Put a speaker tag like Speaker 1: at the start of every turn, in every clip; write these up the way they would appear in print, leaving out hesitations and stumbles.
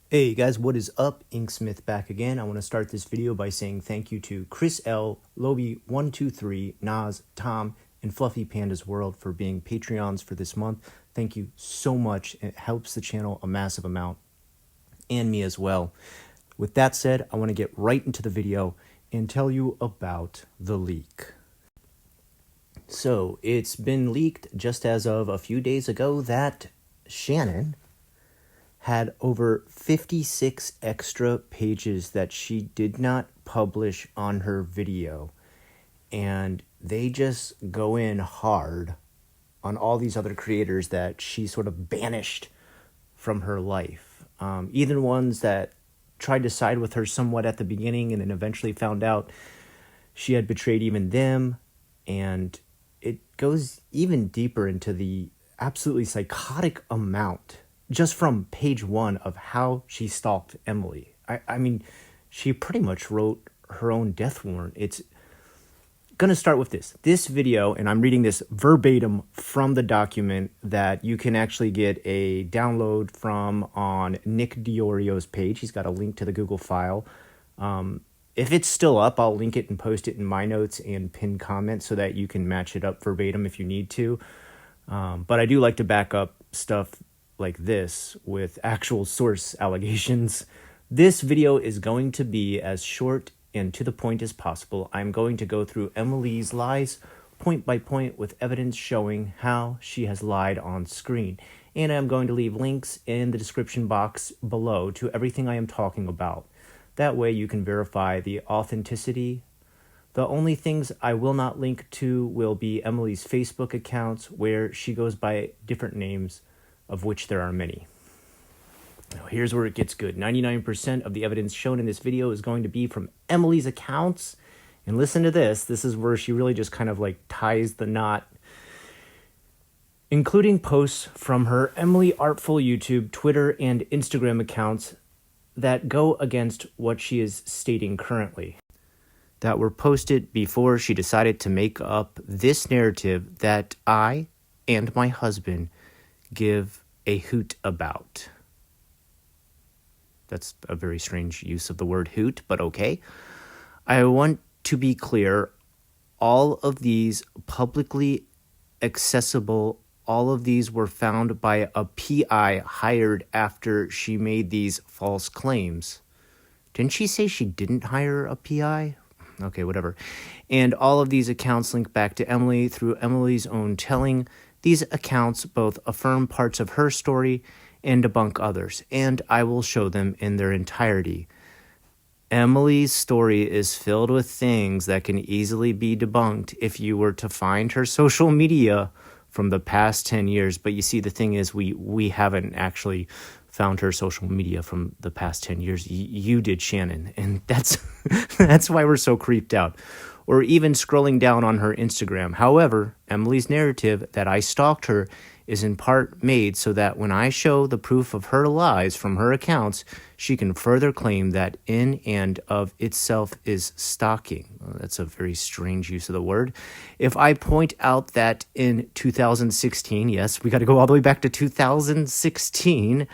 Speaker 1: Hey guys, what is up? Inksmith back again. I want to start this video by saying thank you to Chris L, Lobby123, Nas, Tom, and Fluffy Panda's World for being Patreons for this month. Thank you so much. It helps the channel a massive amount, and me as well. With that said, I want to get right into the video and tell you about the leak. So, it's been leaked just as of a few days ago that Shannon had over 56 extra pages that she did not publish on her video. And they just go in hard on all these other creators that she sort of banished from her life. Even ones that tried to side with her somewhat at the beginning and then eventually found out she had betrayed even them. And it goes even deeper into the absolutely psychotic amount just from page 1 of how she stalked Emily. I mean, she pretty much wrote her own death warrant. It's going to start with this. This video, and I'm reading this verbatim from the document that you can actually get a download from on Nick Diorio's page. He's got a link to the Google file. If it's still up, I'll link it and post it in my notes and pin comment so that you can match it up verbatim if you need to. But I do like to back up stuff like this with actual source allegations. This video is going to be as short and to the point as possible. I'm going to go through Emily's lies point by point with evidence showing how she has lied on screen. And I'm going to leave links in the description box below to everything I am talking about. That way you can verify the authenticity. The only things I will not link to will be Emily's Facebook accounts, where she goes by different names, of which there are many. Now, here's where it gets good. 99% of the evidence shown in this video is going to be from Emily's accounts. And listen to this. This is where she really just kind of like ties the knot. Including posts from her Emily Artful YouTube, Twitter, and Instagram accounts that go against what she is stating currently, that were posted before she decided to make up this narrative that I and my husband give a hoot about. That's a very strange use of the word hoot, but okay. I want to be clear, all of these publicly accessible, all of these were found by a PI hired after she made these false claims. Didn't she say she didn't hire a PI? Okay, whatever. And all of these accounts link back to Emily through Emily's own telling. These accounts both affirm parts of her story and debunk others, and I will show them in their entirety. Emily's story is filled with things that can easily be debunked if you were to find her social media from the past 10 years. But you see, the thing is, we haven't actually found her social media from the past 10 years. You did, Shannon, and that's that's why we're so creeped out. Or even scrolling down on her Instagram. However, Emily's narrative that I stalked her is in part made so that when I show the proof of her lies from her accounts, she can further claim that in and of itself is stalking. Well, that's a very strange use of the word. If I point out that in 2016, yes, we got to go all the way back to 2016,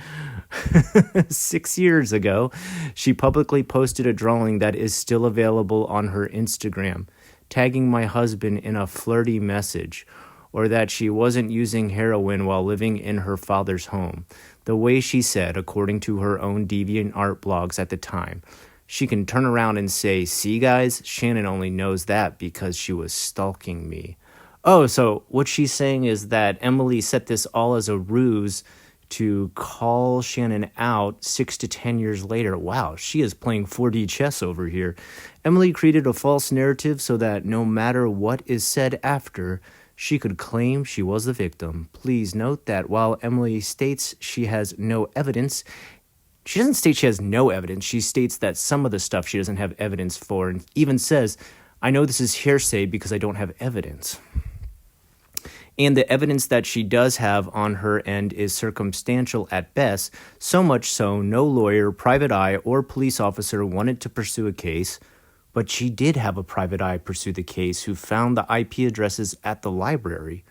Speaker 1: 6 years ago, she publicly posted a drawing that is still available on her Instagram, tagging my husband in a flirty message, or that she wasn't using heroin while living in her father's home, the way she said, according to her own DeviantArt blogs at the time. She can turn around and say, "See guys, Shannon only knows that because she was stalking me." Oh, so what she's saying is that Emily set this all as a ruse to call Shannon out 6 to 10 years later. Wow, she is playing 4D chess over here. Emily created a false narrative so that no matter what is said after, she could claim she was the victim. Please note that while Emily states she has no evidence, she doesn't state she has no evidence. She states that some of the stuff she doesn't have evidence for, and even says, "I know this is hearsay because I don't have evidence." And the evidence that she does have on her end is circumstantial at best, so much so no lawyer, private eye, or police officer wanted to pursue a case. But she did have a private eye pursue the case who found the IP addresses at the library.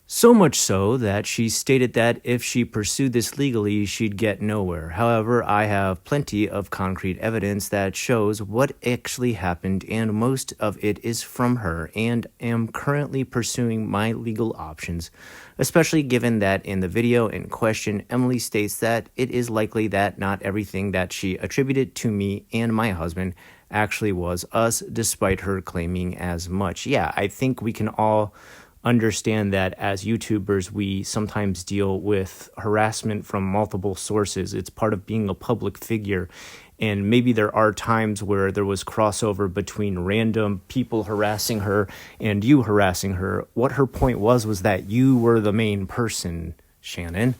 Speaker 1: So much so that she stated that if she pursued this legally, she'd get nowhere. However, I have plenty of concrete evidence that shows what actually happened, and most of it is from her, and am currently pursuing my legal options, especially given that in the video in question, Emily states that it is likely that not everything that she attributed to me and my husband actually was us, despite her claiming as much. Yeah, I think we can all understand that as YouTubers, we sometimes deal with harassment from multiple sources. It's part of being a public figure. And maybe there are times where there was crossover between random people harassing her and you harassing her. What her point was that you were the main person, Shannon.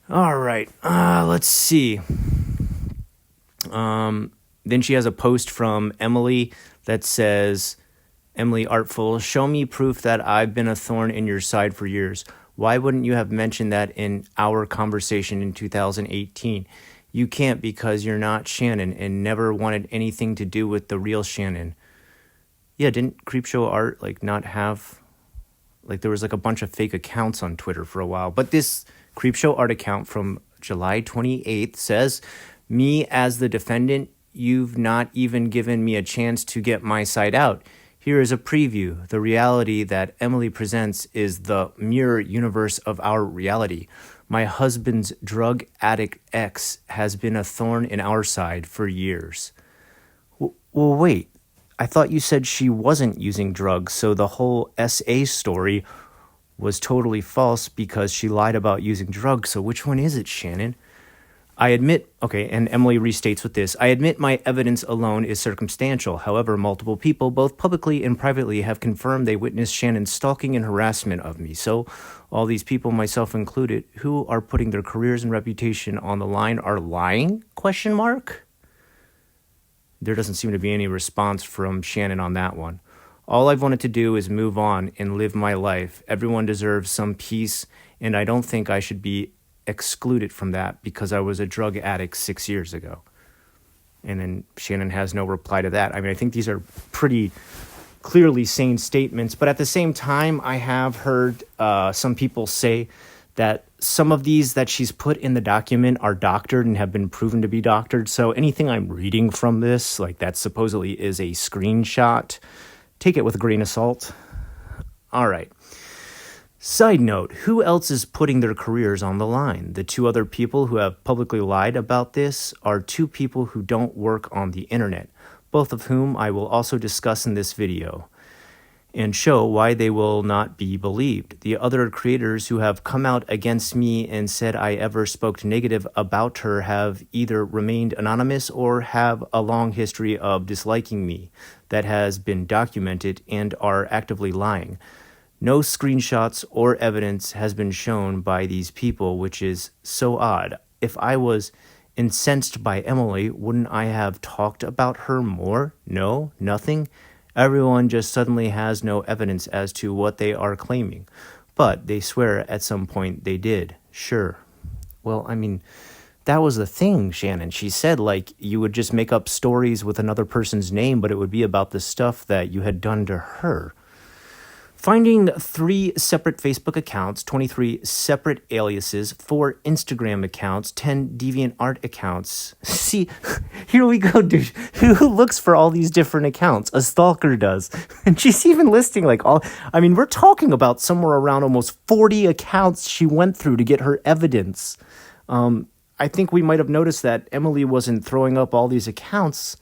Speaker 1: All right, let's see. Then she has a post from Emily that says, Emily Artful, show me proof that I've been a thorn in your side for years. Why wouldn't you have mentioned that in our conversation in 2018? You can't because you're not Shannon and never wanted anything to do with the real Shannon. Yeah, didn't Creepshow Art not have, there was a bunch of fake accounts on Twitter for a while. But this Creepshow Art account from July 28th says, me as the defendant, you've not even given me a chance to get my side out. Here is a preview. The reality that Emily presents is the mirror universe of our reality. My husband's drug addict ex has been a thorn in our side for years. Well, wait. I thought you said she wasn't using drugs, so the whole SA story was totally false because she lied about using drugs. So which one is it, Shannon? I admit, okay, and Emily restates with this, I admit my evidence alone is circumstantial. However, multiple people, both publicly and privately, have confirmed they witnessed Shannon's stalking and harassment of me. So all these people, myself included, who are putting their careers and reputation on the line are lying? Question mark? There doesn't seem to be any response from Shannon on that one. All I've wanted to do is move on and live my life. Everyone deserves some peace, and I don't think I should be excluded from that because I was a drug addict 6 years ago. And then Shannon has no reply to that. I mean, I think these are pretty clearly sane statements, but at the same time, I have heard some people say that some of these that she's put in the document are doctored and have been proven to be doctored. So anything I'm reading from this, that supposedly is a screenshot, take it with a grain of salt. All right. Side note, who else is putting their careers on the line? The two other people who have publicly lied about this are two people who don't work on the internet, both of whom I will also discuss in this video and show why they will not be believed. The other creators who have come out against me and said I ever spoke negative about her have either remained anonymous or have a long history of disliking me that has been documented and are actively lying. No screenshots or evidence has been shown by these people, which is so odd. If I was incensed by Emily, wouldn't I have talked about her more? No, nothing. Everyone just suddenly has no evidence as to what they are claiming. But they swear at some point they did. Sure. Well, I mean, that was the thing, Shannon. She said, you would just make up stories with another person's name, but it would be about the stuff that you had done to her. Finding 3 separate Facebook accounts, 23 separate aliases, 4 Instagram accounts, 10 DeviantArt accounts. See, here we go, dude. Who looks for all these different accounts? A stalker does. And she's even listing we're talking about somewhere around almost 40 accounts she went through to get her evidence. I think we might have noticed that Emily wasn't throwing up all these accounts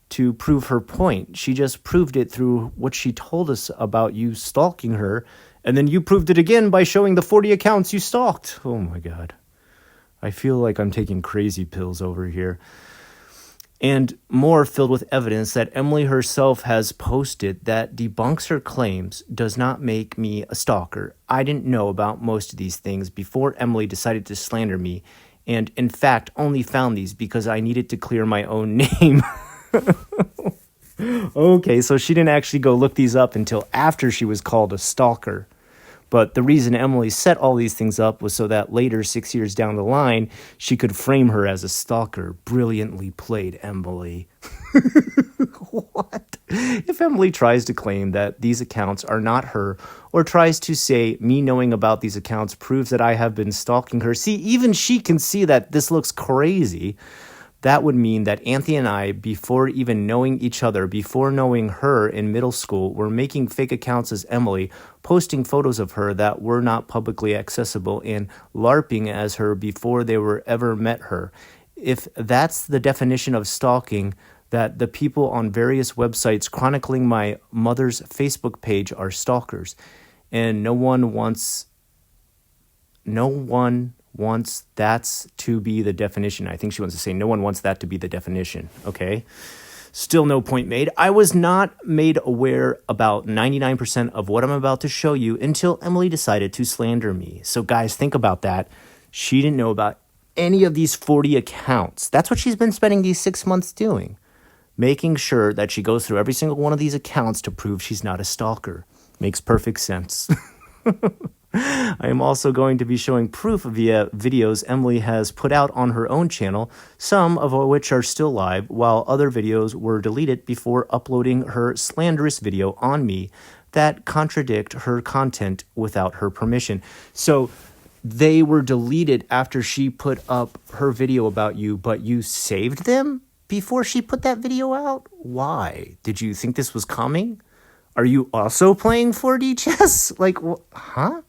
Speaker 1: to prove her point. She just proved it through what she told us about you stalking her, and then you proved it again by showing the 40 accounts you stalked. Oh my God. I feel like I'm taking crazy pills over here. And more filled with evidence that Emily herself has posted that debunks her claims does not make me a stalker. I didn't know about most of these things before Emily decided to slander me, and in fact only found these because I needed to clear my own name. Okay, so she didn't actually go look these up until after she was called a stalker. But the reason Emily set all these things up was so that later, 6 years down the line, she could frame her as a stalker. Brilliantly played, Emily. What? If Emily tries to claim that these accounts are not her, or tries to say me knowing about these accounts proves that I have been stalking her, see, even she can see that this looks crazy. That would mean that Anthony and I, before even knowing each other, before knowing her in middle school, were making fake accounts as Emily, posting photos of her that were not publicly accessible, and LARPing as her before they were ever met her. If that's the definition of stalking, that the people on various websites chronicling my mother's Facebook page are stalkers, and no one wants that to be the definition. I think she wants to say no one wants that to be the definition. Okay. Still no point made. I was not made aware about 99% of what I'm about to show you until Emily decided to slander me. So guys, think about that. She didn't know about any of these 40 accounts. That's what she's been spending these 6 months doing. Making sure that she goes through every single one of these accounts to prove she's not a stalker. Makes perfect sense. I am also going to be showing proof via videos Emily has put out on her own channel, some of which are still live, while other videos were deleted before uploading her slanderous video on me that contradict her content without her permission. So they were deleted after she put up her video about you, but you saved them before she put that video out? Why? Did you think this was coming? Are you also playing 4D chess? Like, huh?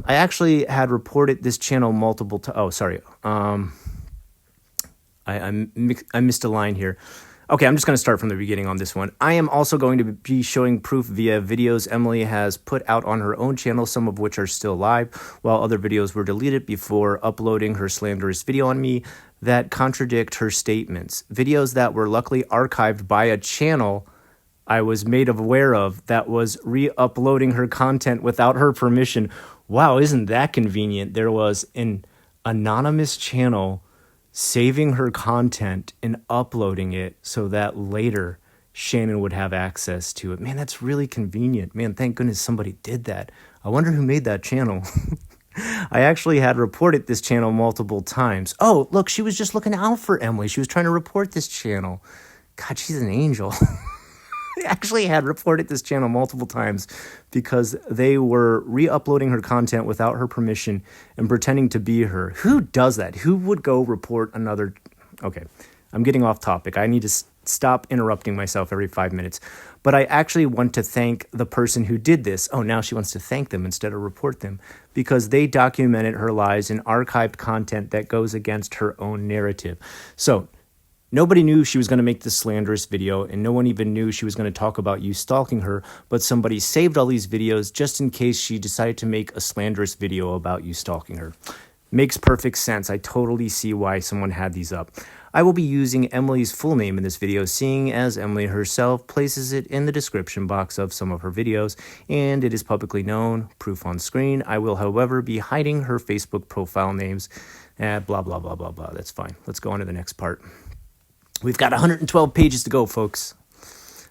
Speaker 1: I actually had reported this channel multiple times. Oh, sorry. I missed a line here. Okay, I'm just going to start from the beginning on this one. I am also going to be showing proof via videos Emily has put out on her own channel, some of which are still live, while other videos were deleted before uploading her slanderous video on me that contradict her statements. Videos that were luckily archived by a channel I was made aware of that was re-uploading her content without her permission. Wow, isn't that convenient? There was an anonymous channel saving her content and uploading it so that later Shannon would have access to it. Man, that's really convenient. Man, thank goodness somebody did that. I wonder who made that channel. I actually had reported this channel multiple times. Oh, look, she was just looking out for Emily. She was trying to report this channel. God, she's an angel. I actually had reported this channel multiple times because they were re-uploading her content without her permission and pretending to be her. Who does that? Who would go report another? Okay, I'm getting off topic. I need to stop interrupting myself every 5 minutes. But I actually want to thank the person who did this. Oh, now she wants to thank them instead of report them because they documented her lies and archived content that goes against her own narrative. So nobody knew she was going to make this slanderous video, and no one even knew she was going to talk about you stalking her, but somebody saved all these videos just in case she decided to make a slanderous video about you stalking her. Makes perfect sense. I totally see why someone had these up. I will be using Emily's full name in this video, seeing as Emily herself places it in the description box of some of her videos, and it is publicly known, proof on screen. I will, however, be hiding her Facebook profile names, blah, blah, blah, blah, blah. That's fine. Let's go on to the next part. We've got 112 pages to go, folks.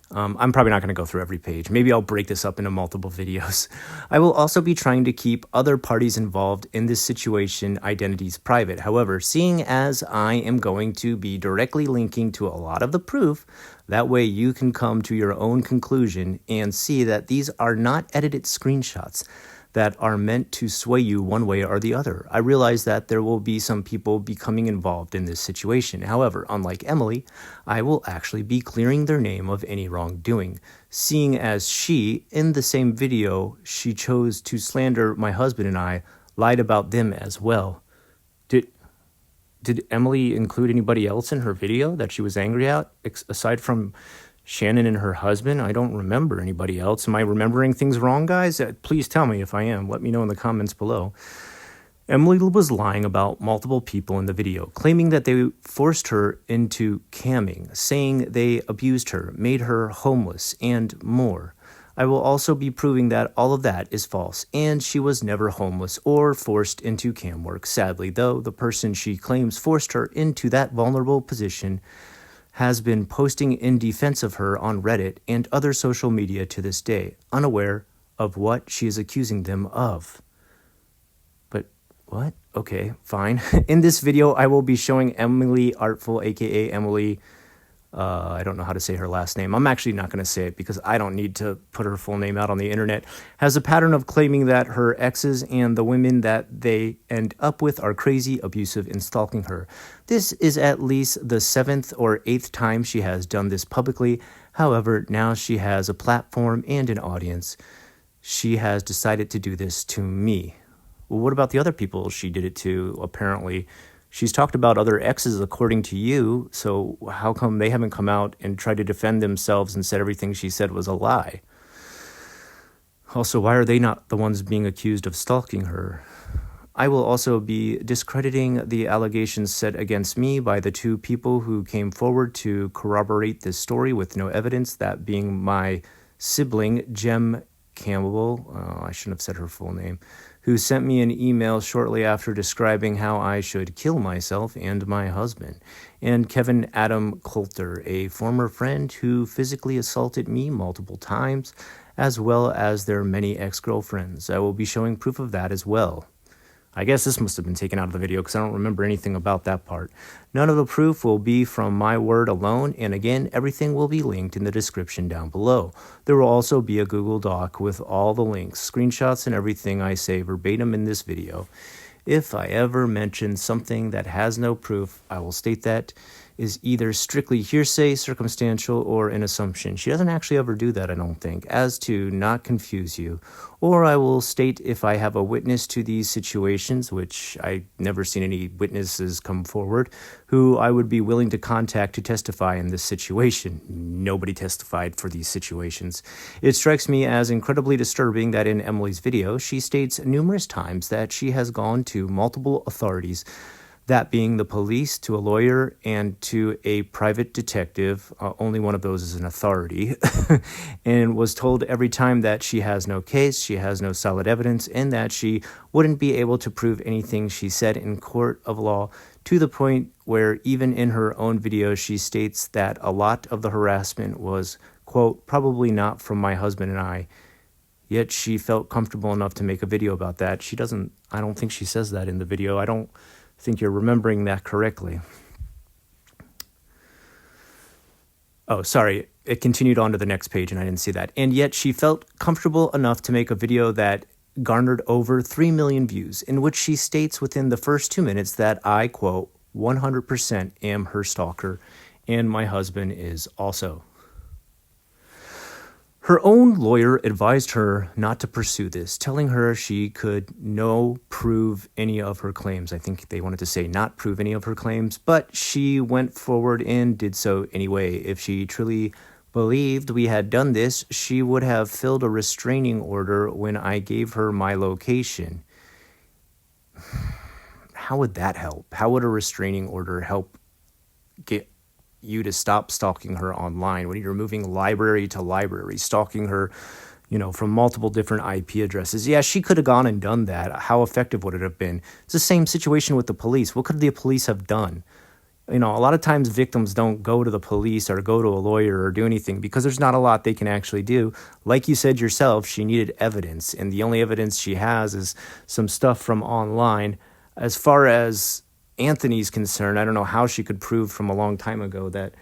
Speaker 1: I'm probably not going to go through every page. Maybe I'll break this up into multiple videos. I will also be trying to keep other parties involved in this situation identities private. However, seeing as I am going to be directly linking to a lot of the proof, that way you can come to your own conclusion and see that these are not edited screenshots that are meant to sway you one way or the other. I realize that there will be some people becoming involved in this situation. However, unlike Emily, I will actually be clearing their name of any wrongdoing, seeing as she, in the same video, she chose to slander my husband and I, lied about them as well. Did Emily include anybody else in her video that she was angry at, aside from Shannon and her husband? I don't remember anybody else. Am I remembering things wrong, guys? Please tell me if I am. Let me know in the comments below. Emily was lying about multiple people in the video, claiming that they forced her into camming, saying they abused her, made her homeless, and more. I will also be proving that all of that is false, and she was never homeless or forced into cam work. Sadly, though, the person she claims forced her into that vulnerable position has been posting in defense of her on Reddit and other social media to this day, unaware of what she is accusing them of. But what? Okay, fine. In this video, I will be showing Emily Artful, aka Emily I don't know how to say her last name. I'm actually not going to say it because I don't need to put her full name out on the internet, has a pattern of claiming that her exes and the women that they end up with are crazy, abusive, and stalking her. This is at least the 7th or 8th time she has done this publicly. However, now she has a platform and an audience. She has decided to do this to me. Well, what about the other people she did it to, apparently? She's talked about other exes according to you, so how come they haven't come out and tried to defend themselves and said everything she said was a lie? Also, why are they not the ones being accused of stalking her? I will also be discrediting the allegations set against me by the 2 people who came forward to corroborate this story with no evidence, that being my sibling, Jem Campbell, I shouldn't have said her full name, who sent me an email shortly after describing how I should kill myself and my husband, and Kevin Adam Coulter, a former friend who physically assaulted me multiple times, as well as their many ex-girlfriends. I will be showing proof of that as well. I guess this must have been taken out of the video because I don't remember anything about that part. None of the proof will be from my word alone, and again, everything will be linked in the description down below. There will also be a Google Doc with all the links, screenshots, and everything I say verbatim in this video. If I ever mention something that has no proof, I will state that is either strictly hearsay, circumstantial, or an assumption. She doesn't actually ever do that, I don't think, as to not confuse you. Or I will state if I have a witness to these situations, which I've never seen any witnesses come forward, who I would be willing to contact to testify in this situation. Nobody testified for these situations. It strikes me as incredibly disturbing that in Emily's video, she states numerous times that she has gone to multiple authorities, that being the police, to a lawyer, and to a private detective. Only one of those is an authority. And was told every time that she has no case, she has no solid evidence, and that she wouldn't be able to prove anything she said in court of law, to the point where even in her own video she states that a lot of the harassment was, quote, probably not from my husband and I. Yet she felt comfortable enough to make a video about that. I don't think she says that in the video. I don't think you're remembering that correctly. Oh, sorry. It continued on to the next page and I didn't see that. And yet she felt comfortable enough to make a video that garnered over 3 million views, in which she states within the first 2 minutes that I, quote, 100% am her stalker and my husband is also. Her own lawyer advised her not to pursue this, telling her she could prove any of her claims. I think they wanted to say not prove any of her claims, but she went forward and did so anyway. If she truly believed we had done this, she would have filled a restraining order when I gave her my location. How would that help? How would a restraining order help get you to stop stalking her online when you're moving library to library, stalking her, from multiple different IP addresses? Yeah, she could have gone and done that. How effective would it have been? It's the same situation with the police. What could the police have done? A lot of times victims don't go to the police or go to a lawyer or do anything because there's not a lot they can actually do. Like you said yourself, she needed evidence, and the only evidence she has is some stuff from online. As far as Anthony's concerned, I don't know how she could prove from a long time ago that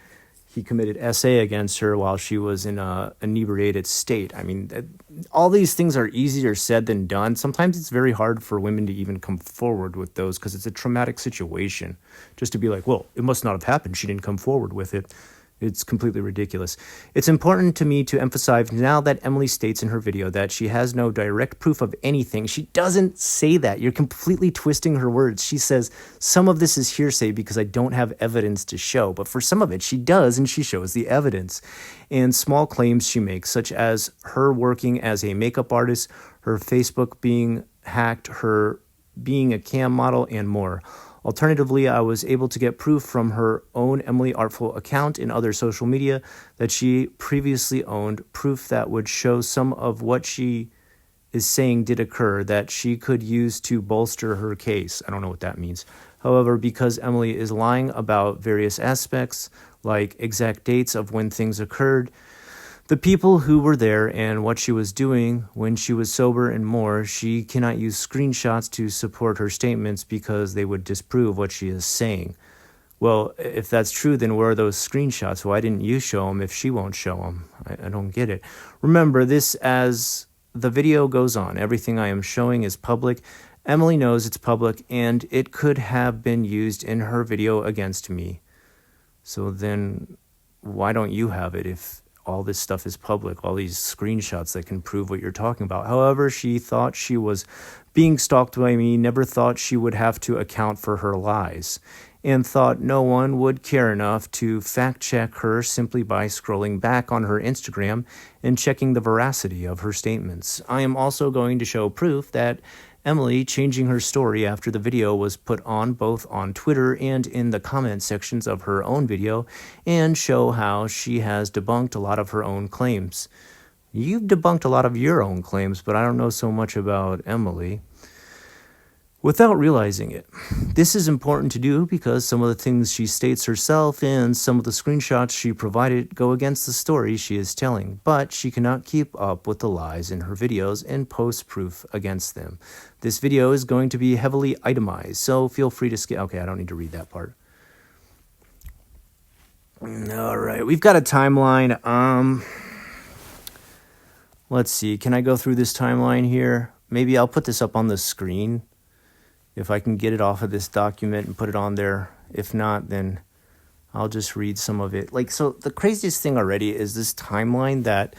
Speaker 1: he committed SA against her while she was in a inebriated state. I mean, all these things are easier said than done. Sometimes it's very hard for women to even come forward with those because it's a traumatic situation. Just to be like, well, it must not have happened. She didn't come forward with it. It's completely ridiculous. It's important to me to emphasize now that Emily states in her video that she has no direct proof of anything. She doesn't say that. You're completely twisting her words. She says, some of this is hearsay because I don't have evidence to show. But for some of it, she does, and she shows the evidence. And small claims she makes, such as her working as a makeup artist, her Facebook being hacked, her being a cam model, and more. Alternatively, I was able to get proof from her own Emily Artful account in other social media that she previously owned, proof that would show some of what she is saying did occur that she could use to bolster her case. I don't know what that means. However, because Emily is lying about various aspects, like exact dates of when things occurred, the people who were there and what she was doing when she was sober and more, she cannot use screenshots to support her statements because they would disprove what she is saying. Well, if that's true, then where are those screenshots? Why didn't you show them if she won't show them? I don't get it. Remember, this as the video goes on, everything I am showing is public. Emily knows it's public, and it could have been used in her video against me. So then why don't you have it if all this stuff is public, all these screenshots that can prove what you're talking about? However, she thought she was being stalked by me, never thought she would have to account for her lies, and thought no one would care enough to fact check her simply by scrolling back on her Instagram and checking the veracity of her statements. I am also going to show proof that Emily changing her story after the video was put on both on Twitter and in the comment sections of her own video, and show how she has debunked a lot of her own claims. You've debunked a lot of your own claims, but I don't know so much about Emily. Without realizing it. This is important to do because some of the things she states herself and some of the screenshots she provided go against the story she is telling, but she cannot keep up with the lies in her videos and post proof against them. This video is going to be heavily itemized, so feel free to skip. Okay, I don't need to read that part. All right, we've got a timeline. Let's see, can I go through this timeline here? Maybe I'll put this up on the screen if I can get it off of this document and put it on there. If not, then I'll just read some of it. So the craziest thing already is this timeline that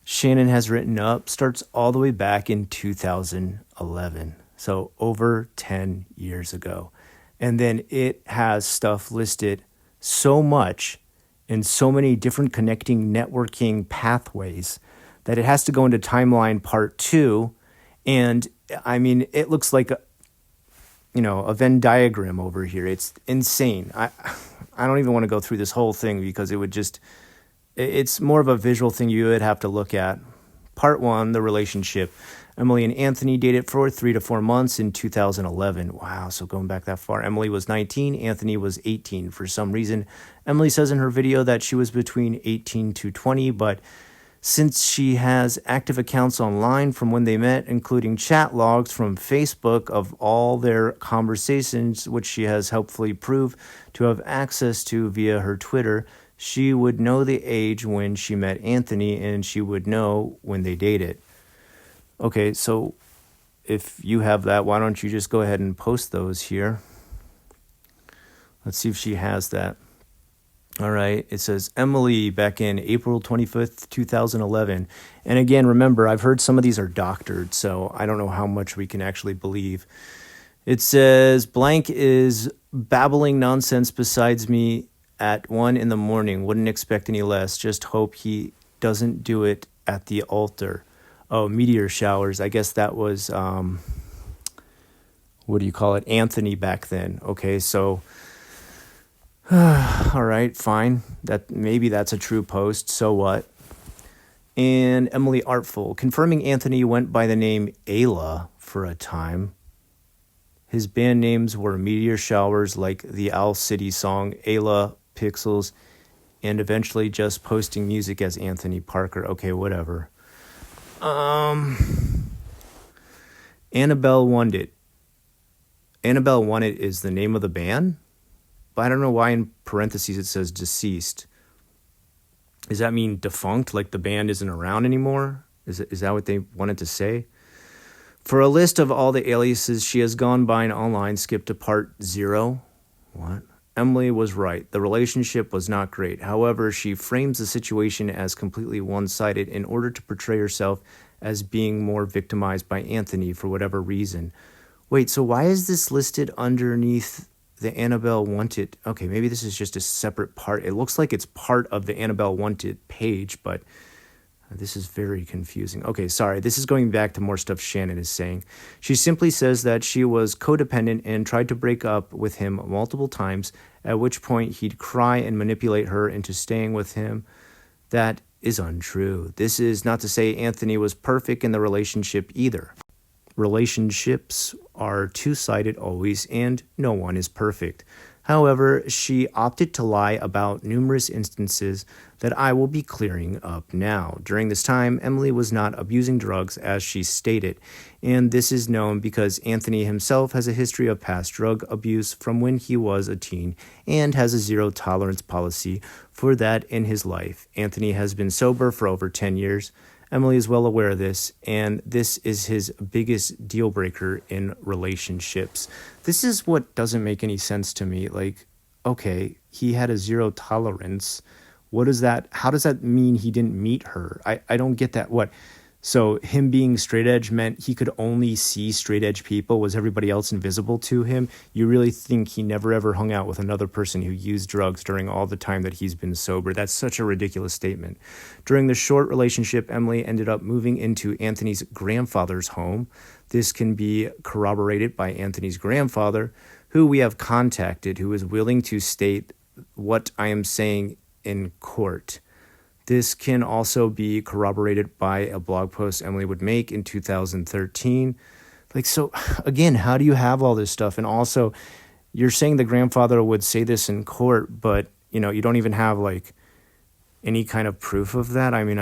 Speaker 1: Shannon has written up starts all the way back in 2011. So over 10 years ago. And then it has stuff listed so much in so many different connecting networking pathways that it has to go into timeline part 2. And I mean, it looks like a Venn diagram over here. It's insane. I don't even want to go through this whole thing because it's more of a visual thing you would have to look at. Part 1, the relationship. Emily and Anthony dated for 3 to 4 months in 2011. Wow, so going back that far. Emily was 19, Anthony was 18. For some reason, Emily says in her video that she was between 18 to 20, but since she has active accounts online from when they met, including chat logs from Facebook of all their conversations, which she has helpfully proved to have access to via her Twitter, she would know the age when she met Anthony, and she would know when they dated. Okay, so if you have that, why don't you just go ahead and post those here? Let's see if she has that. All right, it says Emily back in April 25th, 2011. And again, remember, I've heard some of these are doctored, so I don't know how much we can actually believe. It says, blank is babbling nonsense besides me at 1 a.m. Wouldn't expect any less. Just hope he doesn't do it at the altar. Oh, meteor showers. I guess that was, Anthony back then. Okay, so... all right, fine. Maybe that's a true post. So what? And Emily Artful, confirming Anthony went by the name Ayla for a time. His band names were Meteor Showers, like the Owl City song, Ayla, Pixels, and eventually just posting music as Anthony Parker. Okay, whatever. Annabelle Wanted. Annabelle Wanted is the name of the band? But I don't know why in parentheses it says deceased. Does that mean defunct, like the band isn't around anymore? Is that what they wanted to say? For a list of all the aliases she has gone by online, skip to part 0. What? Emily was right. The relationship was not great. However, she frames the situation as completely one-sided in order to portray herself as being more victimized by Anthony for whatever reason. Wait, so why is this listed underneath the Annabelle Wanted? Okay, maybe this is just a separate part. It looks like it's part of the Annabelle Wanted page, but this is very confusing. Okay, sorry. This is going back to more stuff Shannon is saying. She simply says that she was codependent and tried to break up with him multiple times, at which point he'd cry and manipulate her into staying with him. That is untrue. This is not to say Anthony was perfect in the relationship either. Relationships are two-sided always, and no one is perfect. However, she opted to lie about numerous instances that I will be clearing up now. During this time, Emily was not abusing drugs as she stated, and this is known because Anthony himself has a history of past drug abuse from when he was a teen and has a zero tolerance policy for that in his life. Anthony has been sober for over 10 years. Emily is well aware of this, and this is his biggest deal breaker in relationships. This is what doesn't make any sense to me. Like, okay, he had a zero tolerance. What is that? How does that mean he didn't meet her? I don't get that. What? So him being straight edge meant he could only see straight edge people? Was everybody else invisible to him? You really think he never ever hung out with another person who used drugs during all the time that he's been sober? That's such a ridiculous statement. During the short relationship, Emily ended up moving into Anthony's grandfather's home. This can be corroborated by Anthony's grandfather, who we have contacted, who is willing to state what I am saying in court. This can also be corroborated by a blog post Emily would make in 2013. Like, so again, how do you have all this stuff? And also, you're saying the grandfather would say this in court, but, you don't even have like any kind of proof of that. I mean,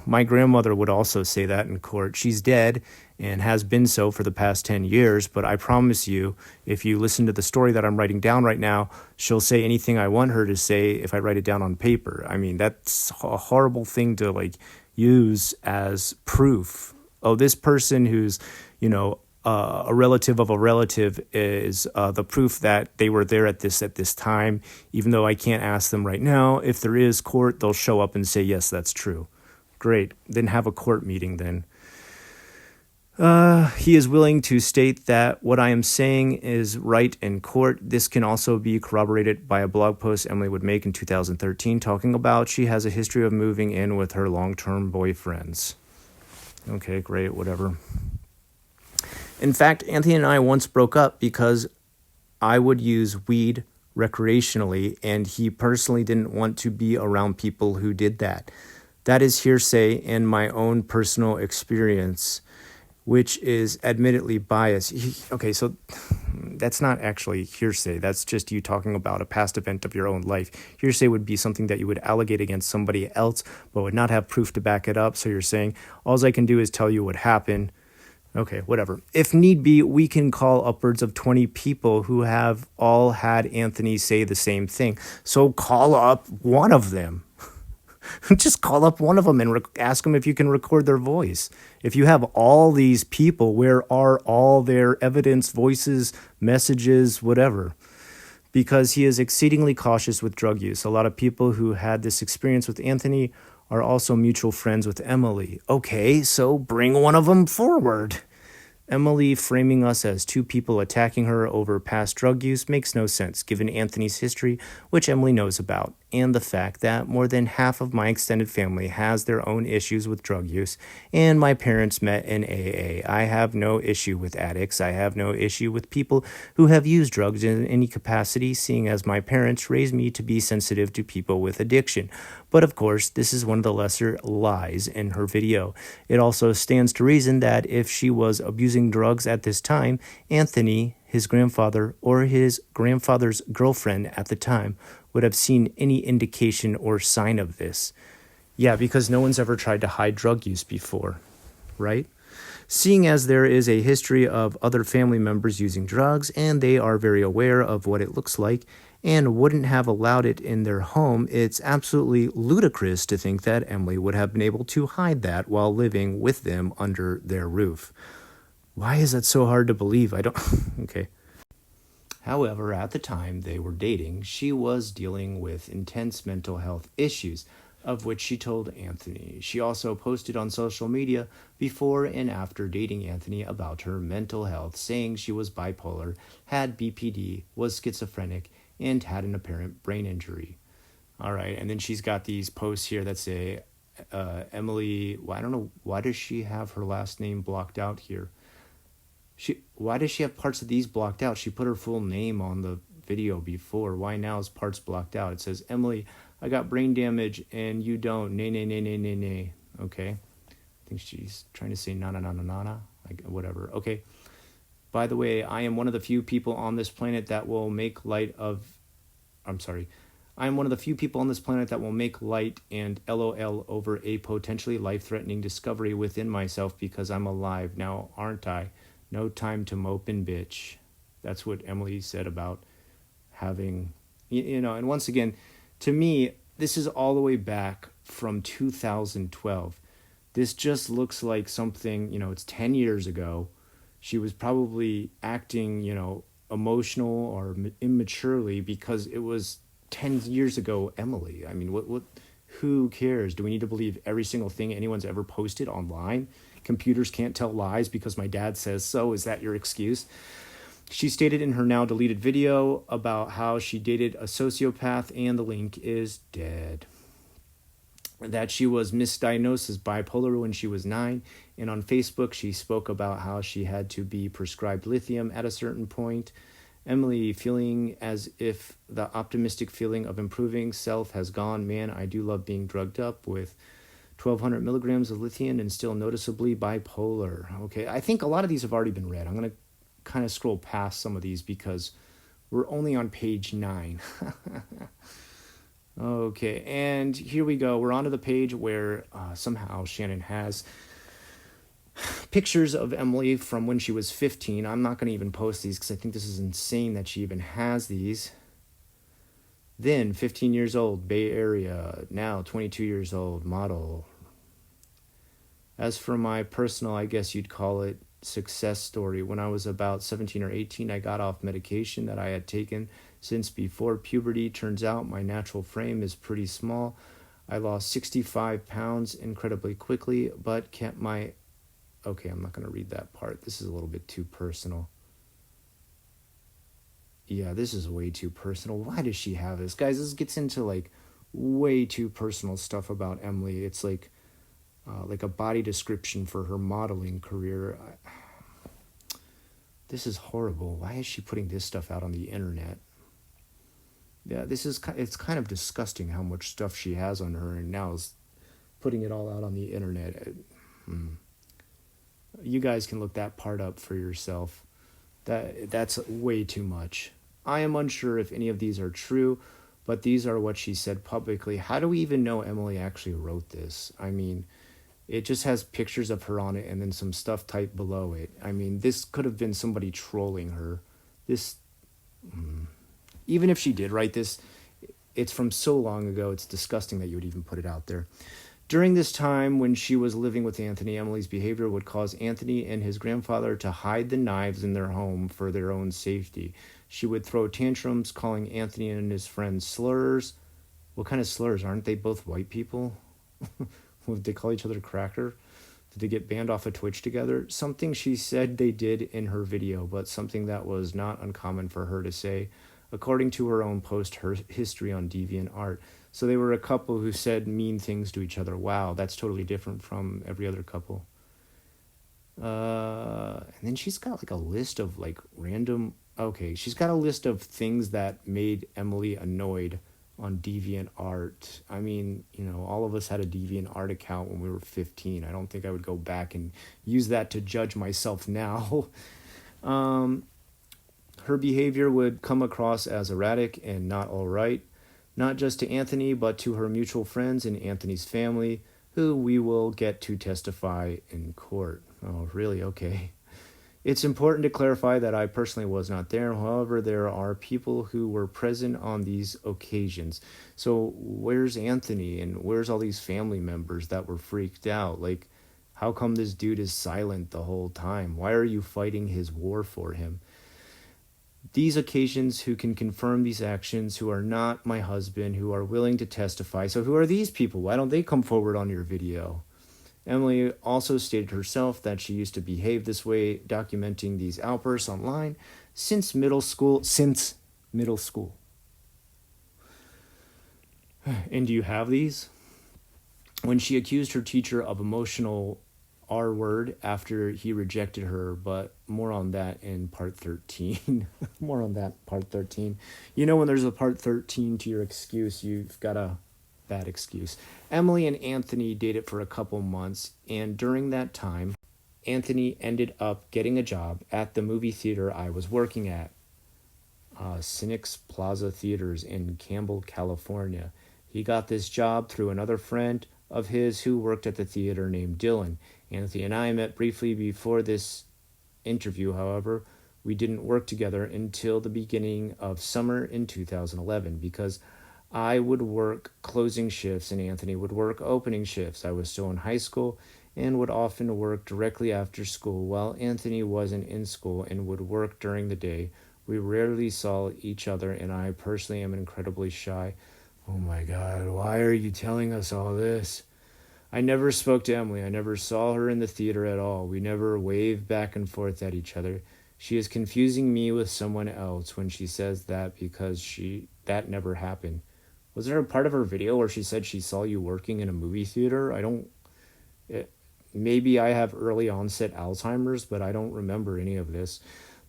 Speaker 1: my grandmother would also say that in court. She's dead and has been so for the past 10 years. But I promise you, if you listen to the story that I'm writing down right now, she'll say anything I want her to say if I write it down on paper. I mean, that's a horrible thing to like use as proof. Oh, this person who's, a relative of a relative is the proof that they were there at this time, even though I can't ask them right now. If there is court, they'll show up and say, yes, that's true. Great. Then have a court meeting then. He is willing to state that what I am saying is right in court. This can also be corroborated by a blog post Emily would make in 2013 talking about she has a history of moving in with her long-term boyfriends. Okay, great, whatever. In fact, Anthony and I once broke up because I would use weed recreationally, and he personally didn't want to be around people who did that. That is hearsay in my own personal experience, which is admittedly biased. Okay, so that's not actually hearsay. That's just you talking about a past event of your own life. Hearsay would be something that you would allocate against somebody else, but would not have proof to back it up. So you're saying, all I can do is tell you what happened. Okay, whatever. If need be, we can call upwards of 20 people who have all had Anthony say the same thing. So call up one of them. Just call up one of them and ask them if you can record their voice. If you have all these people, where are all their evidence, voices, messages, whatever? Because he is exceedingly cautious with drug use. A lot of people who had this experience with Anthony are also mutual friends with Emily. Okay, so bring one of them forward. Emily framing us as two people attacking her over past drug use makes no sense, given Anthony's history, which Emily knows about, and the fact that more than half of my extended family has their own issues with drug use, and my parents met in AA. I have no issue with addicts. I have no issue with people who have used drugs in any capacity, seeing as my parents raised me to be sensitive to people with addiction. But of course, this is one of the lesser lies in her video. It also stands to reason that if she was abusing drugs at this time, Anthony, his grandfather, or his grandfather's girlfriend at the time would have seen any indication or sign of this. Yeah, because no one's ever tried to hide drug use before, right? Seeing as there is a history of other family members using drugs and they are very aware of what it looks like and wouldn't have allowed it in their home, it's absolutely ludicrous to think that Emily would have been able to hide that while living with them under their roof. Why is that so hard to believe? Okay. However, at the time they were dating, she was dealing with intense mental health issues, of which she told Anthony. She also posted on social media before and after dating Anthony about her mental health, saying she was bipolar, had BPD, was schizophrenic, and had an apparent brain injury. All right, and then she's got these posts here that say, Emily, well, I don't know, why does she have her last name blocked out here? Why does she have parts of these blocked out? She put her full name on the video before. Why now is parts blocked out? It says, Emily, I got brain damage and you don't. Nay, nay, nay, nay, nay, nay. Okay. I think she's trying to say na na na na na na. Like, whatever. Okay. By the way, I am one of the few people on this planet that will make light of. I'm sorry. I am one of the few people on this planet that will make light and LOL over a potentially life-threatening discovery within myself because I'm alive now, aren't I? No time to mope and bitch. That's what Emily said about having, and once again, to me, this is all the way back from 2012. This just looks like something, it's 10 years ago. She was probably acting, emotional or immaturely because it was 10 years ago Emily. I mean, who cares? Do we need to believe every single thing anyone's ever posted online? Computers can't tell lies because my dad says so. Is that your excuse? She stated in her now deleted video about how she dated a sociopath, and the link is dead, that she was misdiagnosed as bipolar when she was 9. And on Facebook, she spoke about how she had to be prescribed lithium at a certain point. Emily, feeling as if the optimistic feeling of improving self has gone. Man, I do love being drugged up with 1,200 milligrams of lithium and still noticeably bipolar. Okay, I think a lot of these have already been read. I'm going to kind of scroll past some of these because we're only on page 9. Okay, and here we go. We're onto the page where somehow Shannon has pictures of Emily from when she was 15. I'm not going to even post these because I think this is insane that she even has these. Then 15 years old, Bay Area. Now 22 years old, model. As for my personal, I guess you'd call it, success story, when I was about 17 or 18, I got off medication that I had taken since before puberty. Turns out my natural frame is pretty small. I lost 65 pounds incredibly quickly, but kept my... Okay, I'm not going to read that part. This is a little bit too personal. Yeah, this is way too personal. Why does she have this? Guys, this gets into like way too personal stuff about Emily. It's like a body description for her modeling career. This is horrible. Why is she putting this stuff out on the internet? Yeah, it's kind of disgusting how much stuff she has on her, and now is putting it all out on the internet. You guys can look that part up for yourself. That's way too much. I am unsure if any of these are true, but these are what she said publicly. How do we even know Emily actually wrote this? I mean, it just has pictures of her on it and then some stuff typed below it. I mean, this could have been somebody trolling her. Even if she did write this, it's from so long ago, it's disgusting that you would even put it out there. During this time, when she was living with Anthony, Emily's behavior would cause Anthony and his grandfather to hide the knives in their home for their own safety. She would throw tantrums, calling Anthony and his friends slurs. What kind of slurs? Aren't they both white people? Would they call each other cracker? Did they get banned off of Twitch together? Something she said they did in her video, but something that was not uncommon for her to say, according to her own post, her history on DeviantArt. So they were a couple who said mean things to each other. Wow, that's totally different from every other couple. And then she's got like a list of like random... Okay, she's got a list of things that made Emily annoyed on DeviantArt. I mean, all of us had a DeviantArt account when we were 15. I don't think I would go back and use that to judge myself now. Her behavior would come across as erratic and not all right, not just to Anthony, but to her mutual friends and Anthony's family, who we will get to testify in court. Oh, really? Okay. It's important to clarify that I personally was not there. However, there are people who were present on these occasions. So where's Anthony and where's all these family members that were freaked out? Like, how come this dude is silent the whole time? Why are you fighting his war for him? These occasions, who can confirm these actions, who are not my husband, who are willing to testify. So who are these people? Why don't they come forward on your video? Emily also stated herself that she used to behave this way, documenting these outbursts online since middle school. And do you have these? When she accused her teacher of emotional R-word after he rejected her, but more on that in part 13. More on that part 13. When there's a part 13 to your excuse, you've got a bad excuse. Emily and Anthony dated for a couple months, and during that time, Anthony ended up getting a job at the movie theater I was working at, Cynics Plaza Theaters in Campbell, California. He got this job through another friend of his who worked at the theater named Dylan. Anthony and I met briefly before this interview, however. We didn't work together until the beginning of summer in 2011 because I would work closing shifts and Anthony would work opening shifts. I was still in high school and would often work directly after school while Anthony wasn't in school and would work during the day. We rarely saw each other, and I personally am incredibly shy. Oh my God, why are you telling us all this? I never spoke to Emily. I never saw her in the theater at all. We never waved back and forth at each other. She is confusing me with someone else when she says that because that never happened. Was there a part of her video where she said she saw you working in a movie theater? Maybe I have early onset Alzheimer's, but I don't remember any of this.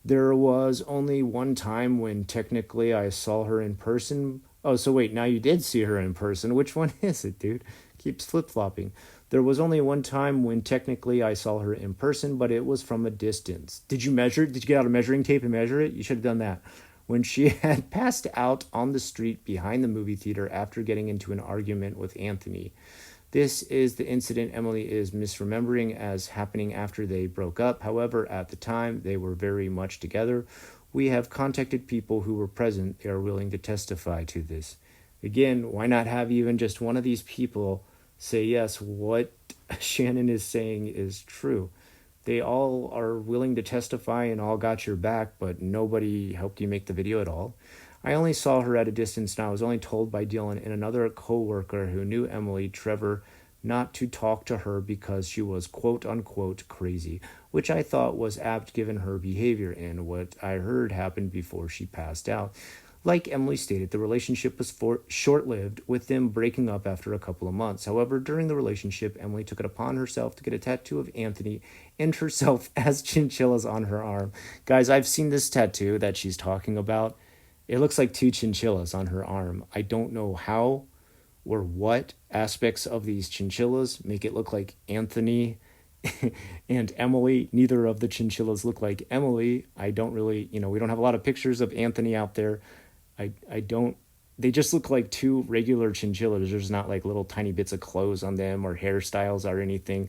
Speaker 1: There was only one time when technically I saw her in person. Oh, so wait, now you did see her in person. Which one is it, dude? Keeps flip-flopping. There was only one time when technically I saw her in person, but it was from a distance. Did you measure it? Did you get out a measuring tape and measure it? You should have done that. When she had passed out on the street behind the movie theater after getting into an argument with Anthony. This is the incident Emily is misremembering as happening after they broke up. However, at the time, they were very much together. We have contacted people who were present. They are willing to testify to this. Again, why not have even just one of these people say, yes, what Shannon is saying is true? They all are willing to testify and all got your back, but nobody helped you make the video at all. I only saw her at a distance, and I was only told by Dylan and another co-worker who knew Emily, Trevor, not to talk to her because she was quote-unquote crazy, which I thought was apt given her behavior and what I heard happened before she passed out. Like Emily stated, the relationship was short-lived, with them breaking up after a couple of months. However, during the relationship, Emily took it upon herself to get a tattoo of Anthony and herself as chinchillas on her arm. Guys, I've seen this tattoo that she's talking about. It looks like two chinchillas on her arm. I don't know how or what aspects of these chinchillas make it look like Anthony and Emily. Neither of the chinchillas look like Emily. I don't really, we don't have a lot of pictures of Anthony out there. They just look like two regular chinchillas. There's not like little tiny bits of clothes on them or hairstyles or anything.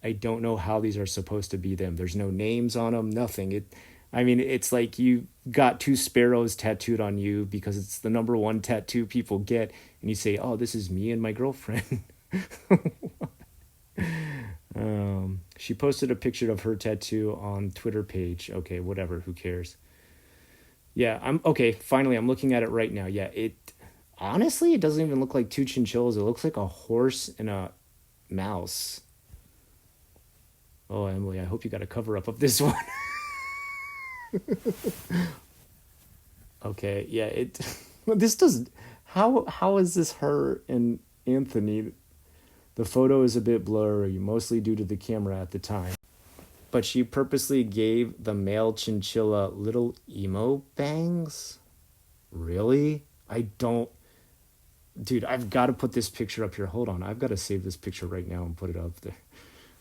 Speaker 1: I don't know how these are supposed to be them. There's no names on them, nothing. It's like you got two sparrows tattooed on you because it's the number one tattoo people get, and you say, oh, this is me and my girlfriend. She posted a picture of her tattoo on Twitter page. Okay, whatever, who cares? Yeah, finally, I'm looking at it right now. Yeah, honestly, it doesn't even look like two chinchillas. It looks like a horse and a mouse. Oh, Emily, I hope you got a cover up of this one. Okay, yeah, this doesn't, how is this her and Anthony? The photo is a bit blurry, mostly due to the camera at the time. But she purposely gave the male chinchilla little emo bangs? Really? Dude, I've got to put this picture up here. Hold on, I've got to save this picture right now and put it up there.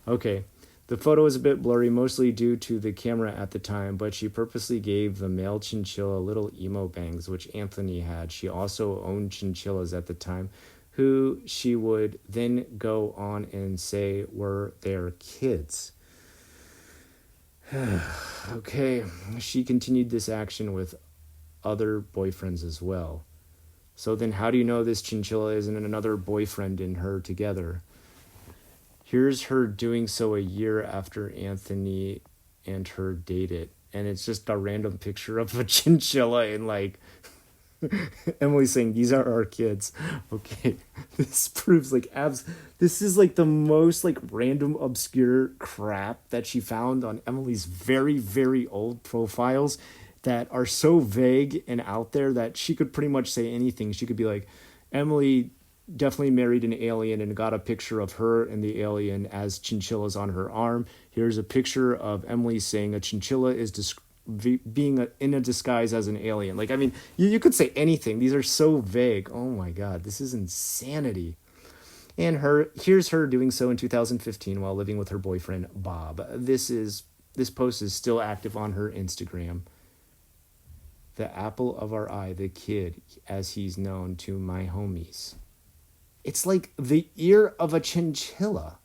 Speaker 1: Okay. The photo is a bit blurry, mostly due to the camera at the time, but she purposely gave the male chinchilla little emo bangs, which Anthony had. She also owned chinchillas at the time, who she would then go on and say were their kids. Okay, she continued this action with other boyfriends as well. So then how do you know this chinchilla isn't another boyfriend in her together? Here's her doing so a year after Anthony and her dated. And it's just a random picture of a chinchilla and like Emily saying, these are our kids. Okay, this proves like this is like the most like random obscure crap that she found on Emily's very, very old profiles that are so vague and out there that she could pretty much say anything. She could be like, Emily definitely married an alien and got a picture of her and the alien as chinchillas on her arm. Here's a picture of Emily saying a chinchilla is being in a disguise as an alien. Like, you could say anything. These are so vague. Oh my God, this is insanity. And here's her doing so in 2015 while living with her boyfriend Bob. This post is still active on her Instagram. The apple of our eye, the kid, as he's known to my homies. It's like the ear of a chinchilla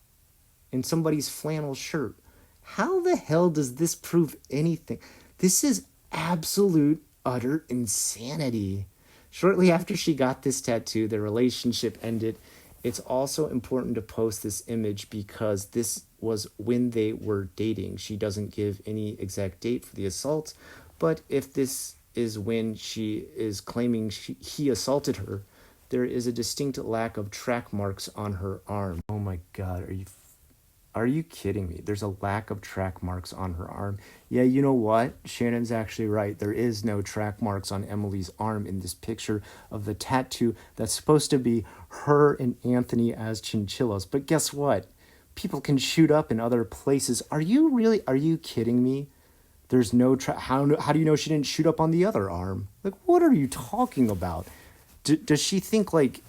Speaker 1: in somebody's flannel shirt. How the hell does this prove anything? This is absolute, utter insanity. Shortly after she got this tattoo, their relationship ended. It's also important to post this image because this was when they were dating. She doesn't give any exact date for the assault, but if this is when she is claiming he assaulted her, there is a distinct lack of track marks on her arm. Oh my God, are you kidding me? There's a lack of track marks on her arm. Yeah, you know what? Shannon's actually right. There is no track marks on Emily's arm in this picture of the tattoo that's supposed to be her and Anthony as chinchillas. But guess what? People can shoot up in other places. Are you kidding me? There's no how do you know she didn't shoot up on the other arm? Like, what are you talking about? Does she think like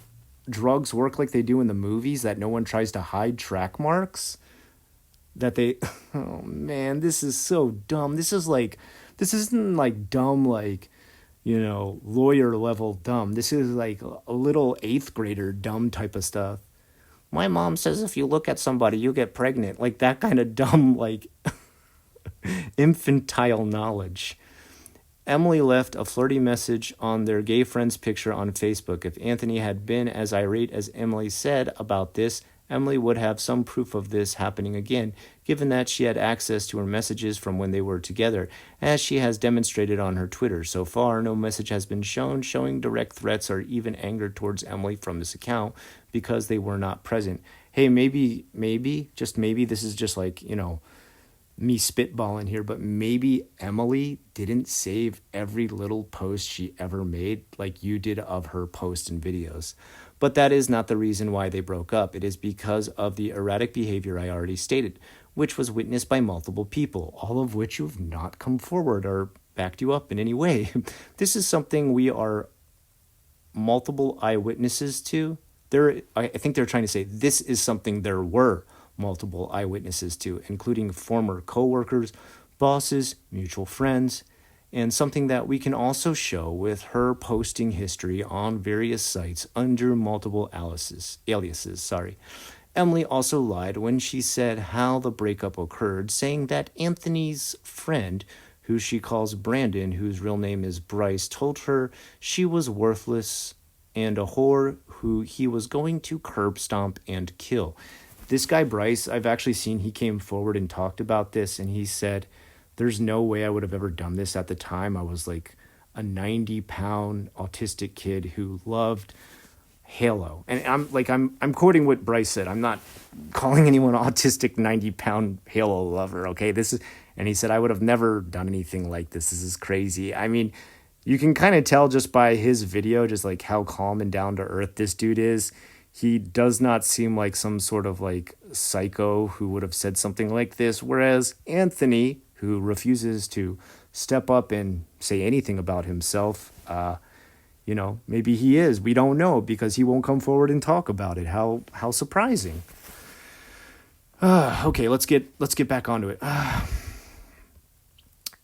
Speaker 1: drugs work like they do in the movies, that no one tries to hide track marks? That they, oh man, this is so dumb. This isn't like dumb, like, lawyer level dumb. This is like a little 8th grader dumb type of stuff. My mom says if you look at somebody, you get pregnant. Like that kind of dumb, like infantile knowledge. Emily left a flirty message on their gay friend's picture on Facebook. If Anthony had been as irate as Emily said about this, Emily would have some proof of this happening again, given that she had access to her messages from when they were together, as she has demonstrated on her Twitter. So far, no message has been showing direct threats or even anger towards Emily from this account because they were not present. Hey, maybe, just maybe this is just like, me spitballing here, but maybe Emily didn't save every little post she ever made like you did of her posts and videos. But that is not the reason why they broke up. It is because of the erratic behavior I already stated, which was witnessed by multiple people, all of which you have not come forward or backed you up in any way. This is something we are multiple eyewitnesses to. I think they're trying to say this is something there were multiple eyewitnesses to, including former co-workers, bosses, mutual friends, and something that we can also show with her posting history on various sites under multiple aliases. Emily also lied when she said how the breakup occurred, saying that Anthony's friend, who she calls Brandon, whose real name is Bryce, told her she was worthless and a whore who he was going to curb stomp and kill. This guy, Bryce, I've actually seen he came forward and talked about this, and he said, there's no way I would have ever done this at the time. I was like a 90-pound autistic kid who loved Halo. And I'm quoting what Bryce said. I'm not calling anyone autistic 90-pound Halo lover, okay? And he said, I would have never done anything like this. This is crazy. I mean, you can kind of tell just by his video, just like how calm and down to earth this dude is. He does not seem like some sort of like psycho who would have said something like this. Whereas Anthony, who refuses to step up and say anything about himself, maybe he is. We don't know because he won't come forward and talk about it. How surprising. Okay, let's get back onto it.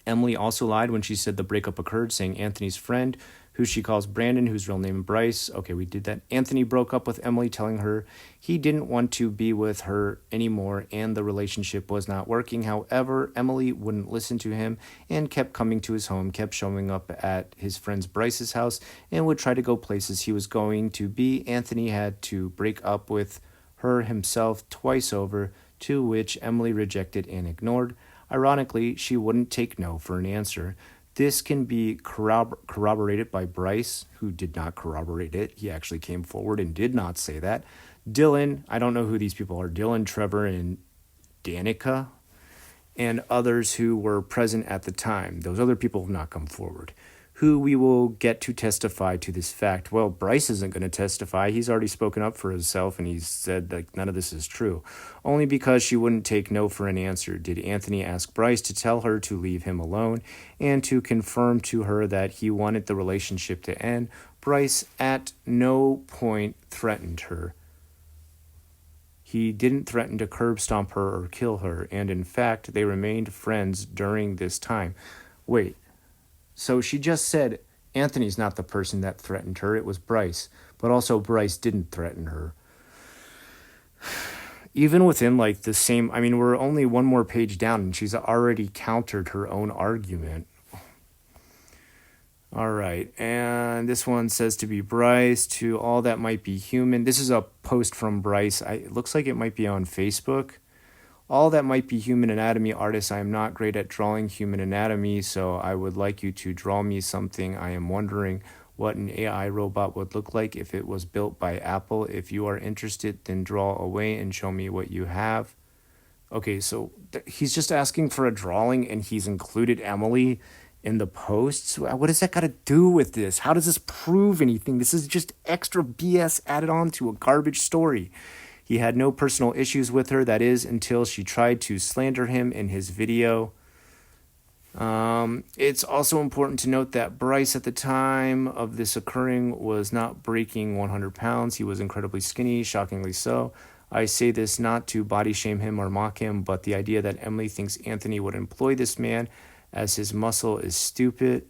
Speaker 1: Emily also lied when she said the breakup occurred, saying Anthony's friend, who she calls Brandon, whose real name is Bryce. Okay, we did that. Anthony broke up with Emily, telling her he didn't want to be with her anymore and the relationship was not working. However, Emily wouldn't listen to him and kept coming to his home, kept showing up at his friend Bryce's house, and would try to go places he was going to be. Anthony had to break up with her himself twice over, to which Emily rejected and ignored. Ironically, she wouldn't take no for an answer. This can be corroborated by Bryce, who did not corroborate it. He actually came forward and did not say that. Dylan, I don't know who these people are. Dylan, Trevor, and Danica, and others who were present at the time. Those other people have not come forward. Who we will get to testify to this fact. Well, Bryce isn't going to testify. He's already spoken up for himself, and he's said like none of this is true. Only because she wouldn't take no for an answer did Anthony ask Bryce to tell her to leave him alone and to confirm to her that he wanted the relationship to end. Bryce at no point threatened her. He didn't threaten to curb stomp her or kill her, and in fact, they remained friends during this time. Wait, so she just said Anthony's not the person that threatened her, it was Bryce, but also Bryce didn't threaten her. Even within like the same, I mean, we're only one more page down and she's already countered her own argument. All right, and this one says to be Bryce, to all that might be human. This is a post from Bryce. It looks like it might be on Facebook. All that might be human anatomy artists, I am not great at drawing human anatomy, so I would like you to draw me something. I am wondering what an AI robot would look like if it was built by Apple. If you are interested, then draw away and show me what you have. Okay, so he's just asking for a drawing and he's included Emily in the posts. What does that got to do with this? How does this prove anything? This is just extra BS added on to a garbage story. He had no personal issues with her, that is, until she tried to slander him in his video. It's also important to note that Bryce at the time of this occurring was not breaking 100 pounds. He was incredibly skinny, shockingly so. I say this not to body shame him or mock him, but the idea that Emily thinks Anthony would employ this man as his muscle is stupid.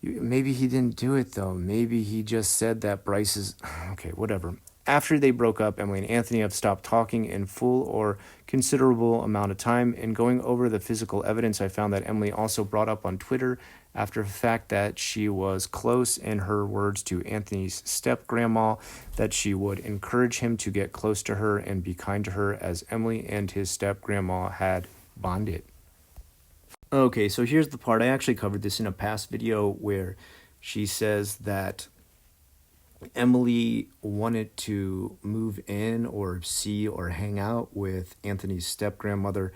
Speaker 1: Maybe he didn't do it, though. Maybe he just said that Bryce is... Okay, whatever. After they broke up, Emily and Anthony have stopped talking in full or considerable amount of time. In going over the physical evidence, I found that Emily also brought up on Twitter after the fact that she was close, in her words, to Anthony's step-grandma, that she would encourage him to get close to her and be kind to her as Emily and his step-grandma had bonded. Okay, so here's the part. I actually covered this in a past video where she says that Emily wanted to move in or see or hang out with Anthony's step-grandmother,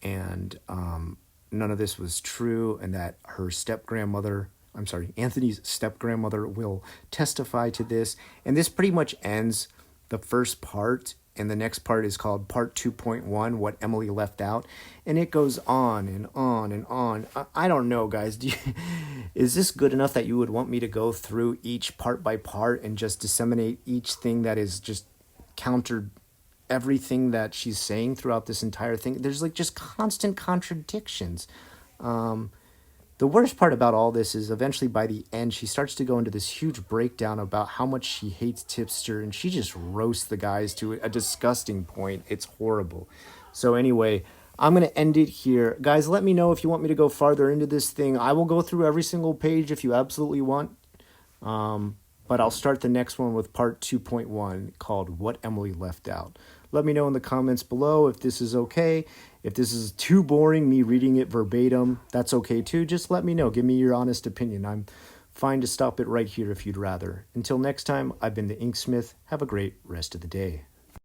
Speaker 1: and none of this was true, and that her Anthony's step-grandmother will testify to this. And this pretty much ends the first part, and the next part is called Part 2.1, What Emily Left Out. And it goes on and on and on. I don't know, guys. Is this good enough that you would want me to go through each part by part and just disseminate each thing that is just countered everything that she's saying throughout this entire thing? There's like just constant contradictions. The worst part about all this is eventually by the end, she starts to go into this huge breakdown about how much she hates Tipster, and she just roasts the guys to a disgusting point. It's horrible. So anyway, I'm going to end it here. Guys, let me know if you want me to go farther into this thing. I will go through every single page if you absolutely want. But I'll start the next one with Part 2.1 called What Emily Left Out. Let me know in the comments below if this is okay. If this is too boring, me reading it verbatim, that's okay too. Just let me know. Give me your honest opinion. I'm fine to stop it right here if you'd rather. Until next time, I've been the Inksmith. Have a great rest of the day.